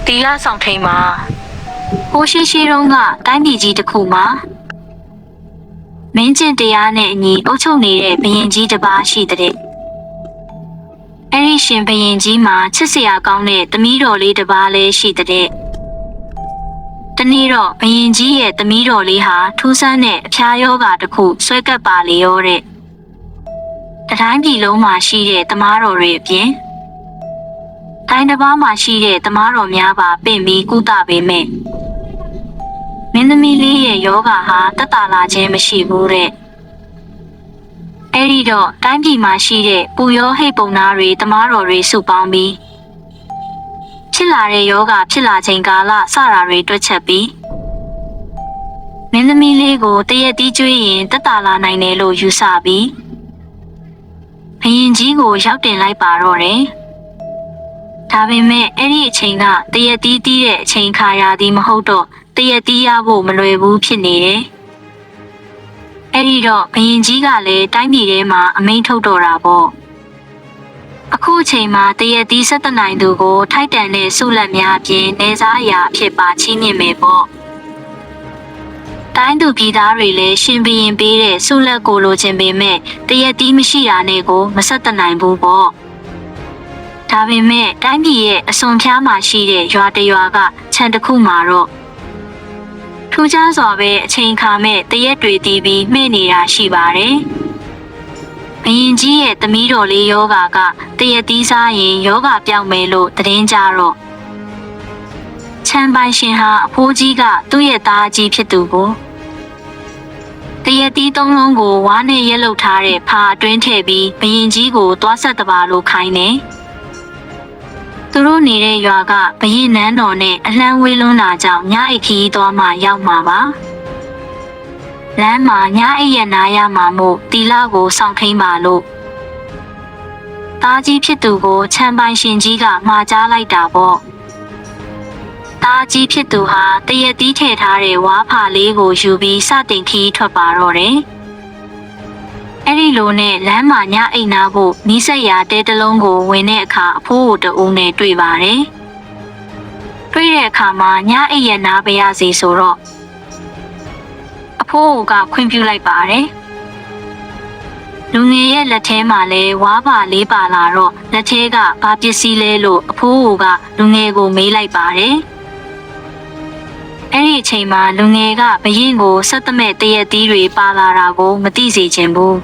တီလာဆောင်ထိန်မှာဟိုရှိတုန်းကတိုင်းပြည်ကြီးတစ်ခုမှာမင်းကျင့်တရားနဲ့အညီအုပ်ချုပ်နေတဲ့ဘုရင်ကြီးတစ်ပါးရှိတဲ့အဲ့ဒီရှင်ဘုရင်ကြီးမှာချစ်စရာကောင်းတဲ့သမီးတော်လေးတစ်ပါးလည်းရှိတဲ့တနေ့တော့ဘုရင်ကြီးရဲ့သမီးတော်လေးဟာထူးဆန်းတဲ့အဖျားယောဂါတစ်ခုဆွဲကပ်ပါလေရောတဲ့တတိုင်းပြည်လုံးမှာရှိတဲ့သမားတော်တွေအပြင်တိုင်းတစ်ပါးမှာရှိတဲ့သမားတော်များပါပင့်ပြီးကုသပေးမယ်မင်းသမီးလေးရဲ့ယောဂါဟာတက်တာလာခြင်းမရှိဘူးတဲ့အဲ့ဒီတော့တိုင်းပြည်မှာရှိတဲ့ပူရောဟိတ်ပုံနာတွေသမားတော်တွေစုပေါင်းပြီးဖြစ်လာတဲ့ယောဂါဖြစ်လာချိန်ကာလစတာတွေတွက်ချက်ပြီးမင်းသမီးလေးကိုတရက်တီးကျွေးရင်တက်တာလာနိုင်တယ်လို့ယူဆပြီးဘုရင်ကြီးကိုရောက်တင်လိုက်ပါတော့တယ်ဒါပေမဲ့အဲ့ဒီအချိန်ကတရက်တီးတီးတဲ့အချိန်ခါရသည်မဟုတ်တော့တရက်တီးရဖို့မလွယ်ဘူးဖြစ်နေတယ်အဲ့ဒီတော့ဘုရင်ကြီးကလည်းတိုင်းပြည်ထဲမှာအမိန့်ထုတ်တော့တာပေါ့အခုအချိန်မှာတရက်တီး17နိုင်သူကိုထိုက်တန်တဲ့ဆုလက်များအပြင်နေစားအရာအဖြစ်ပါချီးမြှင့်မယ်ပေါ့တိုင်းသူပြည်သားတွေလည်းရှင်ဘုရင်ပေးတဲ့ဆုလက်ကိုလိုချင်ပေမဲ့တရက်တီးမရှိတာနဲ့ကိုမ17နိုင်ဘူးပေါ့ဒါပေမဲ့တိုင်းပြည်ရဲ့အစွန်ဖျားမှာရှိတဲ့ရွာတရွာကခြံတစ်ခုမှာတော့ထူးခြားစွာပဲအချိန်ခါမဲ့တရက်တွေတီးပြီးမှဲ့နေတာရှိပါတယ်။ဘုရင်ကြီးရဲ့သမီးတော်လေးယောဂါကတရက်တီးစားရင်ယောဂါပြောင်းမယ်လို့သတင်းကြတော့ချမ်းပိုင်ရှင်ဟာအဖိုးကြီးကသူ့ရဲ့သားကြီးဖြစ်သူကိုတရက်တီးသုံးလုံးကိုဝါးနဲ့ရက်လုတ်ထားတဲ့ဖာအတွင်းထည့်ပြီးဘုရင်ကြီးကိုသွားဆက်တပါလို့ခိုင်းတယ်။သူတို့နေတဲ့ရွာကဘရင်နန်းတော်နဲ့အလှမ်းဝေးလွန်းတာကြောင့်ညအိတ်ခီးသွားမှရောက်မှာပါလမ်းမှာညအိတ်ရနာရမှာမို့တီလာကိုစောင့်ထိန်ပါလို့သားကြီးဖြစ်သူကိုချမ်းပိုင်ရှင်ကြီးကမှာကြားလိုက်တာပေါ့သားကြီးဖြစ်သူဟာတရက်တီးထည့်ထားတဲ့ဝါးဖာလေးကိုယူပြီးစတင်ခီးထွက်ပါတော့တယ်အဲ့ဒီလိုနဲ့လမ်းမှာညအိမ်နာဖို့နီးစက်ရာတဲတလုံးကိုဝင်တဲ့အခါအဖိုးကိုတူနဲ့တွေ့ပါတယ်။တွေ့တဲ့အခါမှာညအိမ်ရနာပါရစီဆိုတော့အဖိုးကခွင့်ပြုလိုက်ပါတယ်။လူငယ်ရဲ့လက်ထဲမှာလည်းဝါးပါလေးပါလာတော့လက်ထဲကဘာပစ္စည်းလဲလို့အဖိုးကလူငယ်ကိုမေးလိုက်ပါတယ်။အဲ့ဒီအချိန်မှာလူငယ်ကဘရင်ကိုဆက်သက်မဲ့တရက်တီးတွေပါလာတာကိုမသိစေချင်ဘူး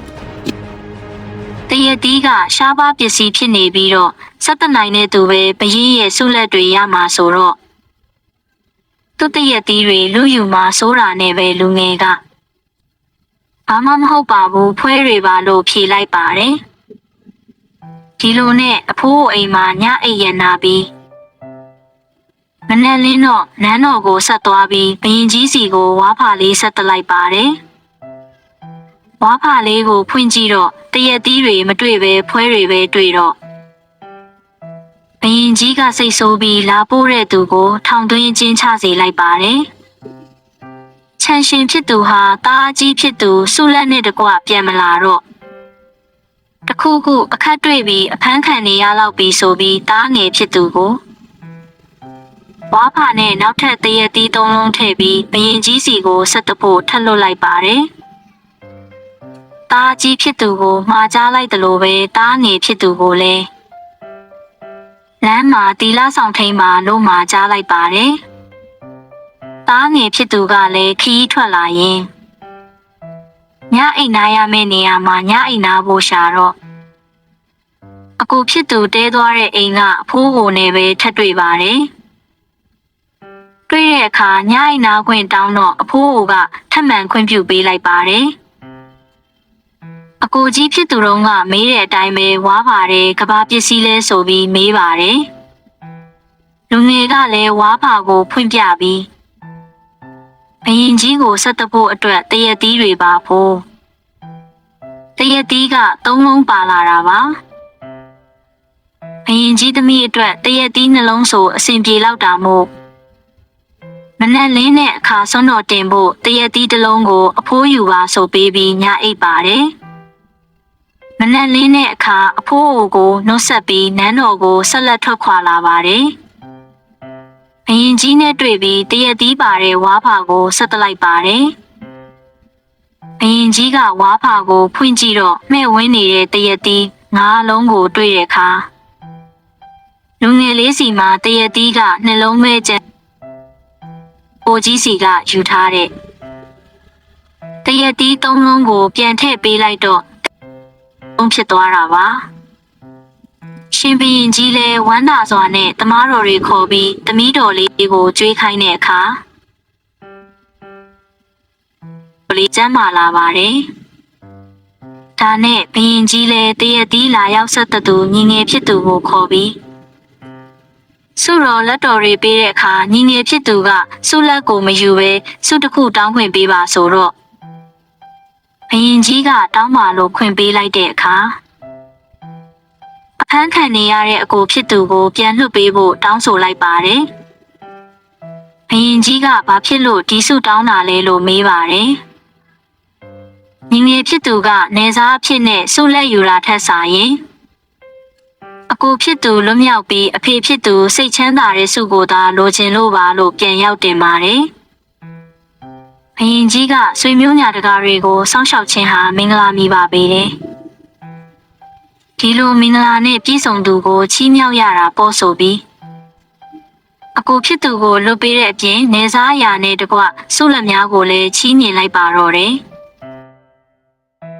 တရက်တီးကရှားပါပစ္စည်းဖြစ်နေပြီးတော့17နိုင်တဲ့သူပဲဘရင်ရဲ့ဆုလက်တွေရမှာဆိုတော့သူတရက်တီးတွေလူယူမှာစိုးတာနဲ့ပဲလူငယ်ကဘာမှမဟုတ်ပါဘူးဖွဲတွေပါလို့ဖြေလိုက်ပါတယ်ဒီလိုနဲ့အဖိုးအိမ်မှာညအိပ်ရနာပြီးမနက်လင်းတော့နန်းတော်ကိုဆက်သွားပြီးဘရင်ကြီးစီကိုဝါးဖာလေးဆက်တလိုက်ပါတယ်။ဝါးဖာလေးကိုဖွင့်ကြည့်တော့တရက်တီးတွေမတွေ့ပဲဖွဲတွေပဲတွေ့တော့ဘရင်ကြီးကစိတ်ဆိုးပြီးလာပို့တဲ့သူကိုထောင်သွင်းကျင်းချစေလိုက်ပါတယ်။ချန်ရှင်ဖြစ်သူဟာတားကြီးဖြစ်သူဆုလက်နဲ့တကွပြန်မလာတော့တခုခုအခက်တွေ့ပြီးအဖမ်းခံနေရတော့ပြီးဆိုပြီးတားငယ်ဖြစ်သူကိုဝါးဖာနဲ့နောက်ထပ်တရက်တီးသုံးလုံးထည့်ပြီးဘရင်ကြီးစီကိုဆက်တဖို့ထပ်လွတ်လိုက်ပါတယ်။တားကြီးဖြစ်သူကိုမှားကြားလိုက်တယ်လို့ပဲတားငယ်ဖြစ်သူကိုလည်းလမ်းမှာတီလာဆောင်ထိန်မှာလို့မှားကြားလိုက်ပါတယ်။တားငယ်ဖြစ်သူကလည်းခီးထွက်လာရင်ညအိမ်နာရမယ့်နေရာမှာညအိမ်နာဖို့ရှာတော့အကိုဖြစ်သူတဲသွားတဲ့အိမ်ကအဖိုးကိုနဲ့ပဲထပ်တွေ့ပါတယ်။တွေ့တဲ့အခါညအိမ်နာခွင့်တောင်းတော့အဖိုးကထပ်မံခွင့်ပြုပေးလိုက်ပါတယ်။အကိုကြီးဖြစ်သူတို့ကမေးတဲ့အတိုင်းပဲဝါးပါတယ်ကဘာပစ္စည်းလဲဆိုပြီးမေးပါတယ်။လူငယ်ကလည်းဝါးပါကိုဖွင့်ပြပြီးဘရင်ကြီးကိုဆက်တဖို့အတွက်တရက်တီးတွေပါဖို့တရက်တီးက3လုံးပါလာတာပါ။ဘရင်ကြီးသမီးအတွက်တရက်တီးနှလုံးဆိုအဆင်ပြေလောက်တာမို့မနက်လင်းတဲ့အခါဆုံးတော်တင်ဖို့တရက်တီးတစ်လုံးကိုအဖိုးယူပါဆိုပေးပြီးညအိပ်ပါတယ်။မနက်လင်းတဲ့အခါအဖိုးကိုနှုတ်ဆက်ပြီးနန်းတော်ကိုဆက်လက်ထွက်ခွာလာပါတယ်။ ဘရင်ကြီးနဲ့တွေ့ပြီးတရက်သီးပါတဲ့ဝါဖာကိုဆက်တလိုက်ပါတယ်ဘရင်ကြီးကဝါဖာကိုဖွင့်ကြည့်တော့မှဲ့ဝင်းနေတဲ့တရက်သီးငါးလုံးကိုတွေ့တဲ့အခါလူငယ်လေးစီမှာတရက်သီးကနှလုံးမဲကျကိုကြီးစီကယူထားတဲ့တရက်သီးသုံးလုံးကိုပြန်ထည့်ပေးလိုက်တော့ဖြစ်သွားတာပါရှင်ဘရင်ကြီးလည်းဝမ်းသာစွာနဲ့တမားတော်တွေခေါ်ပြီးသမီးတော်လေးကိုကြွေးခိုင်းတဲ့အခါလေးကျမ်းမာလာပါတယ်ဒါနဲ့ဘရင်ကြီးလည်းတရက်သီးလာရောက်ဆက်သူညီငယ်ဖြစ်သူကိုခေါ်ပြီးစုတော်လက်တော်တွေပေးတဲ့အခါညီငယ်ဖြစ်သူကစုလက်ကိုမယူဘဲစုတစ်ခုတောင်းခွင့်ပေးပါဆိုတော့ဘရင်ကြီးကတောင်းပါလို့ခွင့်ပေးလိုက်တဲ့အခါအခန်းခံနေရတဲ့အကိုဖြစ်သူကိုပြန်လွှတ်ပေးဖို့တောင်းဆိုလိုက်ပါတယ်ဘရင်ကြီးကဘာဖြစ်လို့ဒီစုတောင်းတာလဲလို့မေးပါတယ်ညီငယ်ဖြစ်သူကနေစားအဖြစ်နဲ့စုလက်ယူတာထက်စာရင်အကိုဖြစ်သူလွတ်မြောက်ပြီးအဖေဖြစ်သူစိတ်ချမ်းသာတဲ့စုကိုသာလိုချင်လို့ပါလို့ပြန်ရောက်တင်ပါတယ်ဘရင်ကြီးကဆွေမျိုးညာတကားတွေကိုစောင့်ရှောက်ခြင်းဟာမင်္ဂလာမည်ပါပေတယ်ဒီလိုမင်္ဂလာနဲ့ပြည့်စုံသူကိုချီးမြှောက်ရတာပေါ့ဆိုပြီးအကိုဖြစ်သူကိုလွတ်ပေးတဲ့အပြင်နေစားအရာနဲ့တကွစုလက်များကိုလည်းချီးမြှင့်လိုက်ပါတော့တယ်